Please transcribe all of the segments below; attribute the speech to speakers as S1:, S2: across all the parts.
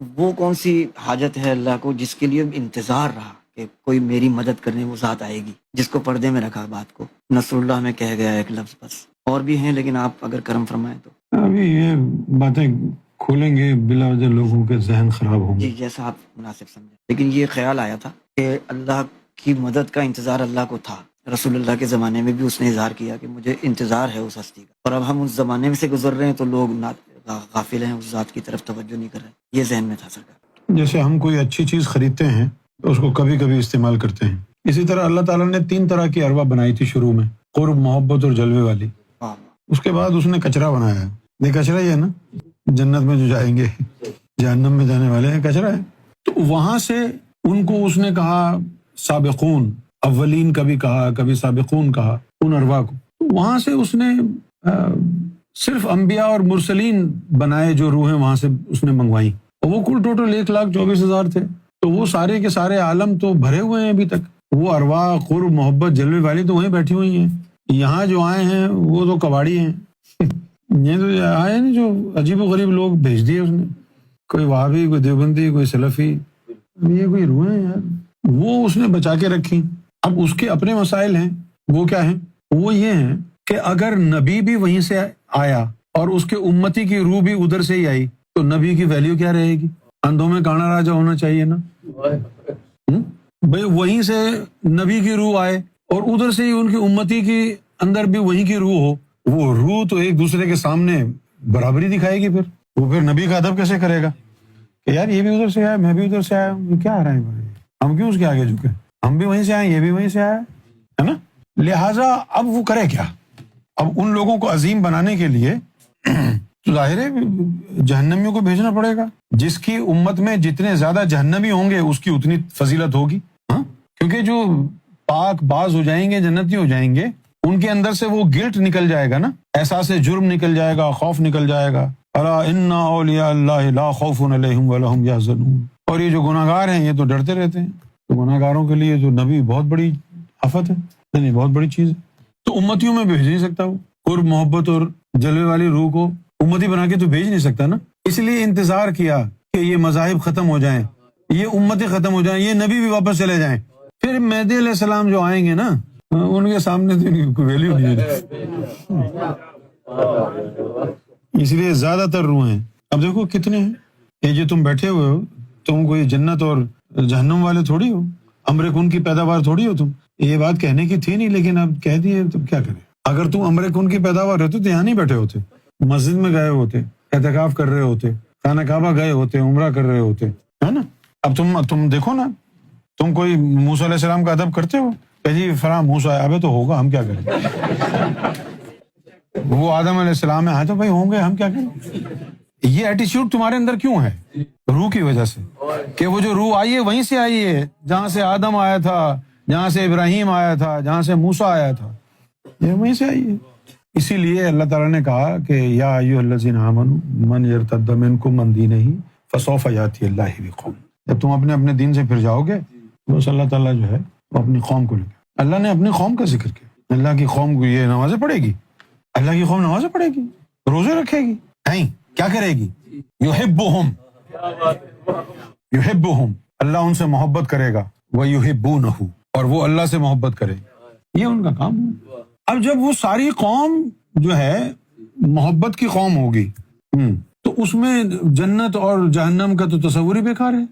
S1: وہ کون سی حاجت ہے اللہ کو جس کے لیے انتظار رہا کہ کوئی میری مدد کرنے وہ ذات آئے گی، جس کو پردے میں رکھا بات کو، نصر اللہ میں کہہ گیا ایک لفظ بس، اور بھی ہیں لیکن آپ اگر کرم فرمائیں تو۔
S2: ابھی یہ باتیں کھولیں گے بلا وجہ لوگوں کے ذہن خراب ہوں گے۔
S1: جی جیسا آپ مناسب سمجھیں، لیکن یہ خیال آیا تھا کہ اللہ کی مدد کا انتظار اللہ کو تھا، رسول اللہ کے زمانے میں بھی اس نے اظہار کیا کہ مجھے انتظار ہے اس ہستی کا، اور اب ہم اس زمانے میں سے گزر رہے ہیں تو لوگ غافل ہیں، اس ذات کی طرف توجہ نہیں کر رہے، یہ ذہن میں تھا سرکار۔
S2: جیسے ہم کوئی اچھی چیز خریدتے ہیں تو اس کو کبھی کبھی استعمال کرتے ہیں، اسی طرح اللہ تعالیٰ نے 3 طرح کی ارواح بنائی تھی شروع میں، قرب، محبت اور جلوے والی۔
S1: واہ،
S2: اس کے بعد اس نے کچرا بنایا، یہ کچرا ہی ہے نا، جنت میں جو جائیں گے، جہنم میں جانے والے ہیں، کچرا ہے۔ تو وہاں سے ان کو اس نے کہا سابقون، اولین کبھی کہا، کبھی سابقون کہا ان ارواح کو۔ تو وہاں سے اس نے صرف انبیاء اور مرسلین بنائے، جو روحیں وہاں سے اس نے منگوائیں، اور وہ کل ٹوٹل 1,24,000 تھے۔ تو وہ سارے کے سارے عالم تو بھرے ہوئے ہیں ابھی تک، وہ ارواح، قرب، محبت، جلوے والی تو وہیں بیٹھی ہوئی ہیں۔ یہاں جو آئے ہیں وہ تو کباڑی ہیں، یہ تو آئے نا جو عجیب و غریب لوگ بھیج دیے اس نے، کوئی وہابی، کوئی دیوبندی، کوئی سلفی، یہ کوئی روحیں ہیں یار، وہ اس نے بچا کے رکھی۔ اب اس کے اپنے مسائل ہیں، وہ کیا ہیں؟ وہ یہ ہیں کہ اگر نبی بھی وہیں سے آیا اور اس کے امتی کی روح بھی ادھر سے ہی آئی تو نبی کی ویلیو کیا رہے گی؟ اندھوں میں کانا راجا ہونا چاہیے نا بھئی، وہیں سے نبی کی روح آئے اور ادھر سے ہی ان کی امتی کی اندر بھی وہیں کی روح ہو، وہ روح تو ایک دوسرے کے سامنے برابری دکھائے گی، پھر نبی کا ادب کیسے کرے گا کہ یار یہ بھی ادھر سے آیا، میں بھی ادھر سے آیا ہوں، کیا آ رہا ہے بھائی، ہم کیوں اس کے آگے جھکے؟ ہم بھی وہیں سے آئے، یہ بھی وہیں سے آیا ہے نا۔ لہٰذا اب وہ کرے کیا؟ اب ان لوگوں کو عظیم بنانے کے لیے تو ظاہر ہے جہنمیوں کو بھیجنا پڑے گا، جس کی امت میں جتنے زیادہ جہنمی ہوں گے اس کی اتنی فضیلت ہوگی، ہاں، کیونکہ جو پاک باز ہو جائیں گے، جنتی ہو جائیں گے، ان کے اندر سے وہ گلٹ نکل جائے گا نا، احساس جرم نکل جائے گا، خوف نکل جائے گا۔ الا ان اولیاء اللہ لا خوف علیہم ولا هم یحزنون۔ اور یہ جو گناہ گار ہیں یہ تو ڈرتے رہتے ہیں، تو گناہ گاروں کے لیے تو نبی بہت بڑی آفت ہے، نہیں بہت بڑی چیز ہے۔ تو امتیوں میں بھیج نہیں سکتا، وہ قرب، محبت اور جلوے والی روح کو امتی بنا کے تو بھیج نہیں سکتا نا، اس لیے انتظار کیا کہ یہ مذاہب ختم ہو جائیں، یہ امتیں ختم ہو جائیں، یہ نبی بھی واپس چلے جائیں، پھر مہدی علیہ السلام جو آئیں گے نا، ان کے سامنے تو ان کی کوئی ویلیو نہیں ہے، اس لیے زیادہ تر روح ہیں۔ اب دیکھو کتنے ہیں، یہ جو تم بیٹھے ہوئے ہو، تم کوئی جنت اور جہنم والے تھوڑی ہو، امر کن کی پیداوار تھوڑی ہو تم، یہ بات کہنے کی تھی نہیں لیکن اب کہہ دیے تو کیا کریں۔ اگر تم امر کن کی پیداوار ہوتے تو یہاں نہیں بیٹھے ہوتے، مسجد میں گئے ہوتے، اعتکاف کر رہے ہوتے، خانہ کعبہ گئے ہوتے، عمرہ کر رہے ہوتے، ہے نا۔ اب تم دیکھو نا، تم کوئی موسیٰ علیہ السلام کا ادب کرتے ہو کہ جی فلاں موسیٰ ابے تو ہوگا، ہم کیا کریں، وہ آدم علیہ السلام ہے، ہاں تو بھائی ہوں گے، ہم کیا کریں۔ یہ ایٹیچیوڈ تمہارے اندر کیوں ہے؟ روح کی وجہ سے، کہ وہ جو روح آئی ہے وہیں سے آئی ہے جہاں سے آدم آیا تھا، جہاں سے ابراہیم آیا تھا، جہاں سے موسیٰ آیا تھا، یہ وہیں سے آئی ہے۔ اسی لیے اللہ تعالیٰ نے کہا کہ یا ایھا الذین آمنوا من یرتد منکم عن دینہ فسوف یأتی اللہ بقوم، جب تم اپنے اپنے دین سے پھر جاؤ گے تو بس اللہ تعالیٰ جو ہے وہ اپنی قوم کو لے گا۔ اللہ نے اپنی قوم کا ذکر کیا، اللہ کی قوم کو یہ نمازیں پڑھے گی، اللہ کی قوم نمازیں پڑھے گی، روزے رکھے گی، نہیں کیا کرے گی؟ یحبہم، یحبہم، اللہ ان سے محبت کرے گا، ویحبونہ، اور وہ اللہ سے محبت کرے، یہ ان کا کام ہے۔ اب جب وہ ساری قوم جو ہے محبت کی قوم ہوگی تو اس میں جنت اور جہنم کا تو تصور ہی بیکار ہے۔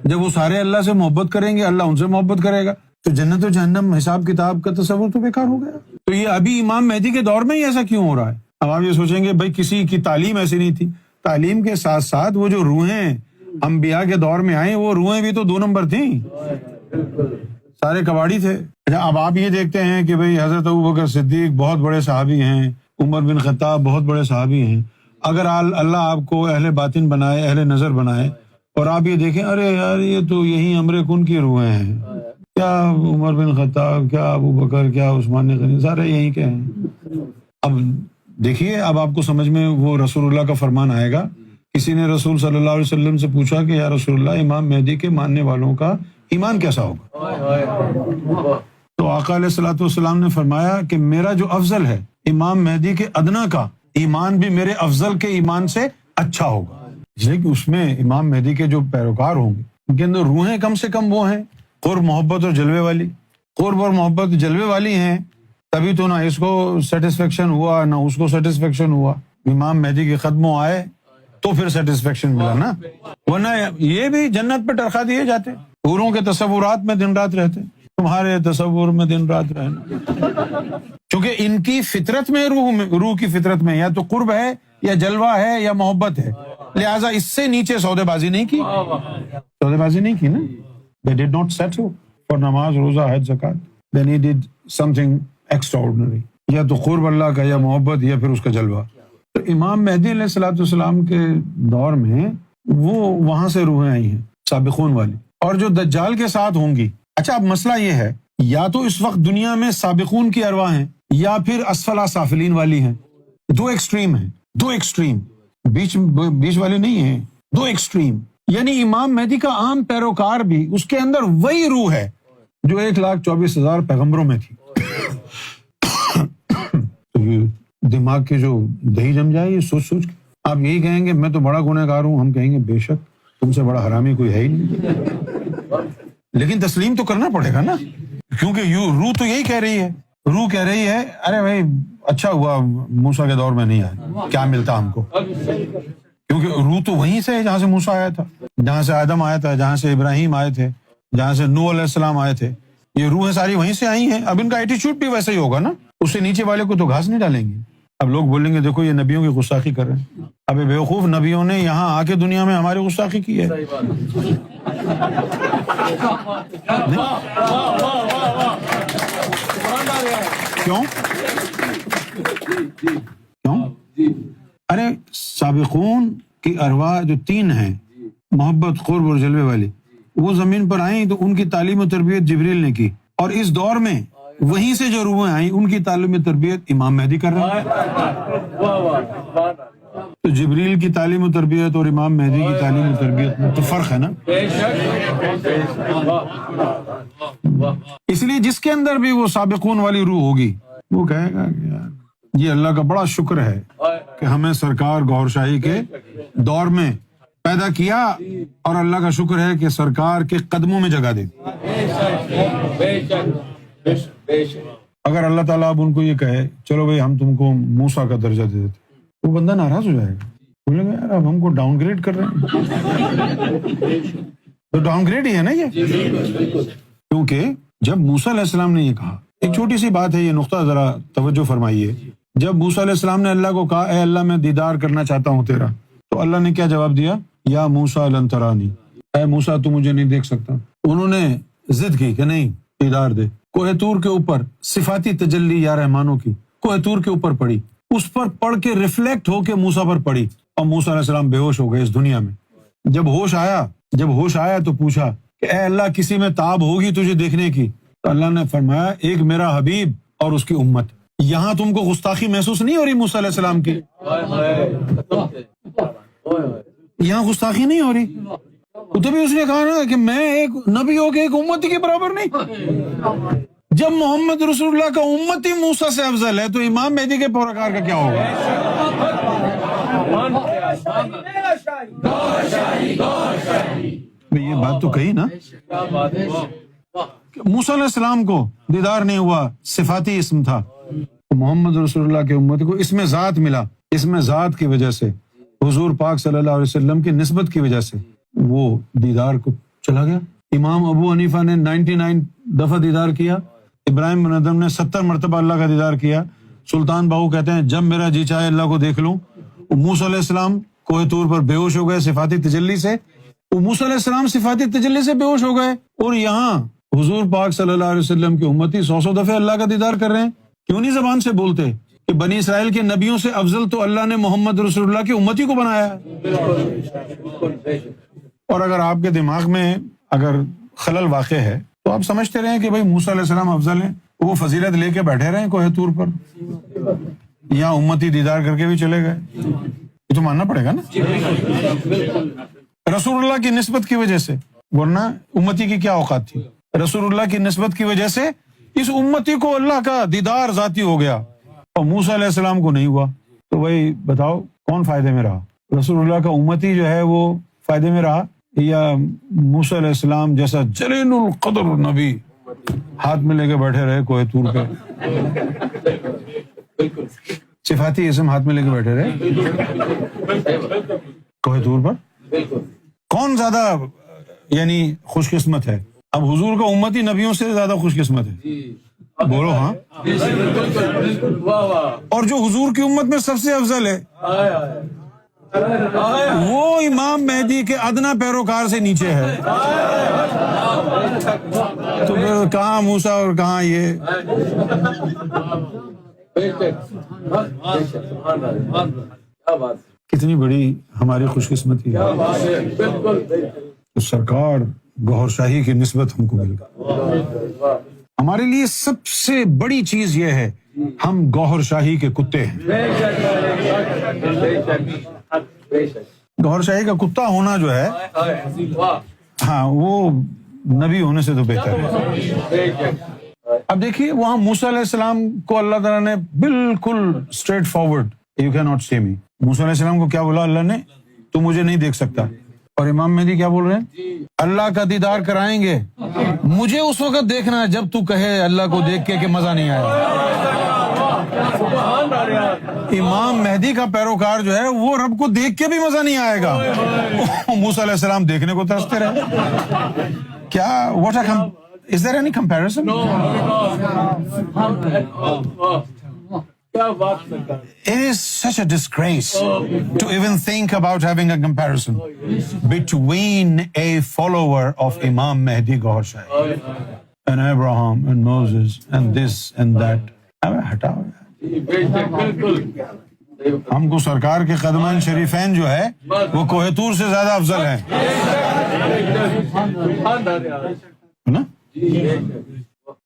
S2: جب وہ سارے اللہ سے محبت کریں گے، اللہ ان سے محبت کرے گا، تو جنت و جہنم حساب کتاب کا تصور تو بیکار ہو گیا۔ تو یہ ابھی امام مہدی کے دور میں ہی ایسا کیوں ہو رہا ہے؟ اب آپ یہ سوچیں گے بھائی کسی کی تعلیم ایسی نہیں تھی، تعلیم کے ساتھ ساتھ وہ جو روحیں انبیاء کے دور میں آئیں وہ روحیں بھی تو 2 نمبر تھیں، سارے کباڑی تھے۔ اب آپ یہ دیکھتے ہیں کہ بھئی حضرت ابوبکر صدیق بہت بڑے صحابی ہیں، عمر بن خطاب بہت بڑے صحابی ہیں، اگر اللہ آپ کو اہل باطن بنائے، اہل نظر بنائے، اور آپ یہ دیکھیں ارے یار یہ تو یہی امر کن کی روحیں ہیں، کیا عمر بن خطاب، کیا ابوبکر، کیا عثمان غنی، سارے یہی کے ہیں۔ اب دیکھیے، اب آپ کو سمجھ میں وہ رسول اللہ کا فرمان آئے گا۔ کسی نے رسول صلی اللہ علیہ وسلم سے پوچھا کہ یا رسول اللہ، امام مہدی کے ماننے والوں کا ایمان کیسا ہوگا؟ تو آقا علیہ الصلوۃ والسلام نے فرمایا کہ میرا جو افضل ہے امام مہدی کے ادنا کا ایمان بھی میرے افضل کے ایمان سے اچھا ہوگا۔ اس لیے کہ اس میں امام مہدی کے جو پیروکار ہوں گے ان کے اندر روحیں کم سے کم وہ ہیں قرب محبت اور جلوے والی. قرب اور محبت جلوے والی ہیں تبھی تو نہ اس کو سیٹسفیکشن ہوا نہ اس کو سیٹسفیکشن ہوا. امام مہدی کے قدموں آئے تو پھر سیٹسفیکشن ملا نا, ورنہ یہ بھی جنت پہ ٹرخا دیے جاتے, حوروں کے تصورات میں دن رات رہتے, تمہارے تصور میں دن رات رہنا. کیونکہ ان کی فطرت میں روح کی فطرت میں یا تو قرب ہے یا جلوہ ہے یا محبت ہے, لہٰذا اس سے نیچے سودے بازی نہیں کی, سودے بازی نہیں کی نا. They did not settle for نماز روزہ حج زکات, then he did something extraordinary. یا تو قرب اللہ کا یا محبت یا پھر اس کا جلوہ. تو امام مہدی علیہ الصلوۃ والسلام کے دور میں وہ وہاں سے روحیں آئی ہیں سابقون والی, اور جو دجال کے ساتھ ہوں گی. اچھا اب مسئلہ یہ ہے یا تو اس وقت دنیا میں سابقون کی ارواح ہیں یا پھر اسفل سافلین والی ہیں. دو ایکسٹریم ہیں, دو ایکسٹریم, بیچ والی نہیں ہیں, دو ایکسٹریم. یعنی امام مہدی کا عام پیروکار بھی اس کے اندر وہی روح ہے جو 1,24,000 پیغمبروں میں تھی. تو یہ دماغ کے جو دہی جم جائے یہ سوچ سوچ کے آپ یہی کہیں گے میں تو بڑا گنہگار ہوں, ہم کہیں گے بے شک تم سے بڑا حرامی کوئی ہے ہی نہیں. لیکن تسلیم تو کرنا پڑے گا نا, کیونکہ روح تو یہی کہہ رہی ہے, روح کہہ رہی ہے ارے بھائی اچھا ہوا موسیٰ کے دور میں نہیں آئے, کیا ملتا ہم کو. کیونکہ روح تو وہیں سے ہے جہاں سے موسیٰ آیا تھا, جہاں سے آدم آیا تھا, جہاں سے ابراہیم آئے تھے, جہاں سے نوح علیہ السلام آئے تھے. یہ روحیں ساری وہیں سے آئی ہیں. اب ان کا ایٹیچیوڈ بھی ویسا ہی ہوگا نا, اس سے نیچے والے کو تو گھاس نہیں ڈالیں گے. اب لوگ بولیں گے دیکھو یہ نبیوں کی گستاخی کر رہے ہیں. اب بیوقوف نبیوں نے یہاں آ کے دنیا میں ہماری گستاخی کی ہے. کیوں کیوں؟ ارے سابقون کی ارواح جو 3 ہیں محبت قرب اور جلوے والی, وہ زمین پر آئیں تو ان کی تعلیم و تربیت جبریل نے کی, اور اس دور میں وہیں سے جو روحیں آئیں ان کی تعلیم و تربیت امام مہدی کر رہے ہیں. تو جبریل کی تعلیم و تربیت اور امام مہدی کی تعلیم و تربیت میں تو فرق ہے نا. اس لیے جس کے اندر بھی وہ سابقون والی روح ہوگی وہ کہے گا کہ یار یہ اللہ کا بڑا شکر ہے کہ ہمیں سرکار گوھر شاہی کے دور میں پیدا کیا, اور اللہ کا شکر ہے کہ سرکار کے قدموں میں جگہ دے دی. اگر اللہ تعالیٰ اب ان کو یہ کہے چلو بھائی ہم تم کو موسیٰ کا درجہ دے دیتے, وہ بندہ ناراض ہو جائے گا, بولے گا یار اب ہم کو ڈاؤن گریڈ کر رہے ہیں. تو ڈاؤن گریڈ ہی ہے نا یہ, کیونکہ جب موسیٰ علیہ السلام نے یہ کہا, ایک چھوٹی سی بات ہے یہ نقطہ ذرا توجہ فرمائیے. جب موسیٰ علیہ السلام نے اللہ کو کہا اے اللہ میں دیدار کرنا چاہتا ہوں تیرا, تو اللہ نے کیا جواب دیا, یا موسیٰ لن ترانی, اے موسیٰ تو مجھے نہیں دیکھ سکتا. انہوں نے ضد کی کہ نہیں دیدار دے. کوہ طور کے اوپر صفاتی تجلی یا رحمانوں کی کوہ طور کے اوپر پڑی, اس پر پڑھ کے ریفلیکٹ ہو کے موسیٰ پر پڑی, اور موسیٰ علیہ السلام بے ہوش ہو گئے اس دنیا میں. جب ہوش آیا تو پوچھا کہ اے اللہ کسی میں تاب ہوگی تجھے دیکھنے کی, تو اللہ نے فرمایا ایک میرا حبیب اور اس کی امت. یہاں تم کو گستاخی محسوس نہیں ہو رہی موسیٰ علیہ السلام کی, یہاں گستاخی نہیں ہو رہی. تبھی اس نے کہا نا کہ میں ایک نبی ہو کے ایک امتی کے برابر نہیں. جب محمد رسول اللہ کا امتی موسیٰ سے افضل ہے تو امام مہدی کے پیروکار کا کیا ہوگا. یہ بات تو کہی نا, موسیٰ علیہ السلام کو دیدار نہیں ہوا, صفاتی اسم تھا. محمد رسول اللہ کے امت کو اس میں ذات ملا, اس میں ذات کی وجہ سے حضور پاک صلی اللہ علیہ وسلم کی نسبت کی وجہ سے وہ دیدار کو چلا گیا. امام ابو حنیفہ نے 99 دفعہ دیدار کیا, ابراہیم بن ادم نے 70 مرتبہ اللہ کا دیدار کیا. سلطان باہو کہتے ہیں جب میرا جی چاہے اللہ کو دیکھ لوں. موسیٰ علیہ السلام کوہ طور پر بے ہوش ہو گئے صفاتی تجلی سے, موسیٰ علیہ السلام صفاتی تجلی سے بے ہوش ہو گئے, اور یہاں حضور پاک صلی اللہ علیہ وسلم کی امتی 100 دفعہ اللہ کا دیدار کر رہے ہیں. کیوں نہیں زبان سے بولتے کہ بنی اسرائیل کے نبیوں سے افضل تو اللہ نے محمد رسول اللہ کی امتی کو بنایا ہے. اور اگر آپ کے دماغ میں اگر خلل واقع ہے تو آپ سمجھتے رہیں کہ بھائی موسیٰ علیہ السلام افضل ہیں, وہ فضیلت لے کے بیٹھے رہیں کوہ طور پر, یہاں امتی دیدار کر کے بھی چلے گئے. یہ تو ماننا پڑے گا نا رسول اللہ کی نسبت کی وجہ سے, ورنہ امتی کی کیا اوقات تھی. رسول اللہ کی نسبت کی وجہ سے اس امتی کو اللہ کا دیدار ذاتی ہو گیا, اور موسیٰ علیہ السلام کو نہیں ہوا. تو بھائی بتاؤ کون فائدے میں رہا. رسول اللہ کا امتی جو ہے وہ فائدے میں رہا یا موسیٰ علیہ السلام جیسا جلیل القدر نبی ہاتھ میں لے کے بیٹھے رہے کوہ طور پہ؟ صفاتی اسم ہاتھ میں لے کے بیٹھے رہے کوہ طور پر؟ کون زیادہ یعنی خوش قسمت ہے؟ اب حضور کا امتی نبیوں سے زیادہ خوش قسمت ہے، بولو ہاں۔ اور جو حضور کی امت میں سب سے افضل ہے وہ امام مہدی کے ادنا پیروکار سے نیچے ہے، تو پھر کہاں موسیٰ اور کہاں یہ؟ کتنی بڑی ہماری خوش قسمتی ہے، تو سرکار گوہر شاہی کی نسبت ہم کو مل گئی۔ ہمارے لیے سب سے بڑی چیز یہ ہے ہم گوہر شاہی کے کتے ہیں۔ گوہر شاہی کا کتا ہونا جو ہے ہاں وہ نبی ہونے سے تو بہتر ہے۔ اب دیکھیے وہاں موسیٰ علیہ السلام کو اللہ تعالیٰ نے بالکل straight forward, you can not see me, موسیٰ علیہ السلام کو کیا بولا اللہ نے؟ تو مجھے نہیں دیکھ سکتا۔ اور امام مہدی کیا بول رہے ہیں؟ اللہ کا دیدار کرائیں گے، مجھے اس وقت دیکھنا ہے جب تو کہے اللہ کو دیکھ کے کہ مزہ نہیں آیا۔ امام مہدی کا پیروکار جو ہے وہ رب کو دیکھ کے بھی مزہ نہیں آئے گا، موسیٰ علیہ السلام دیکھنے کو ترستے رہے۔ کیا what is there any comparison? It is such a disgrace to even think about having a comparison between a follower of Imam Mehdi Gohar Shahi and Abraham and Moses and this and that. ہٹاؤ، ہم کو سرکار کے قدمان شریفین جو ہے وہ کوہ طور سے زیادہ افضل ہیں، ہے نا؟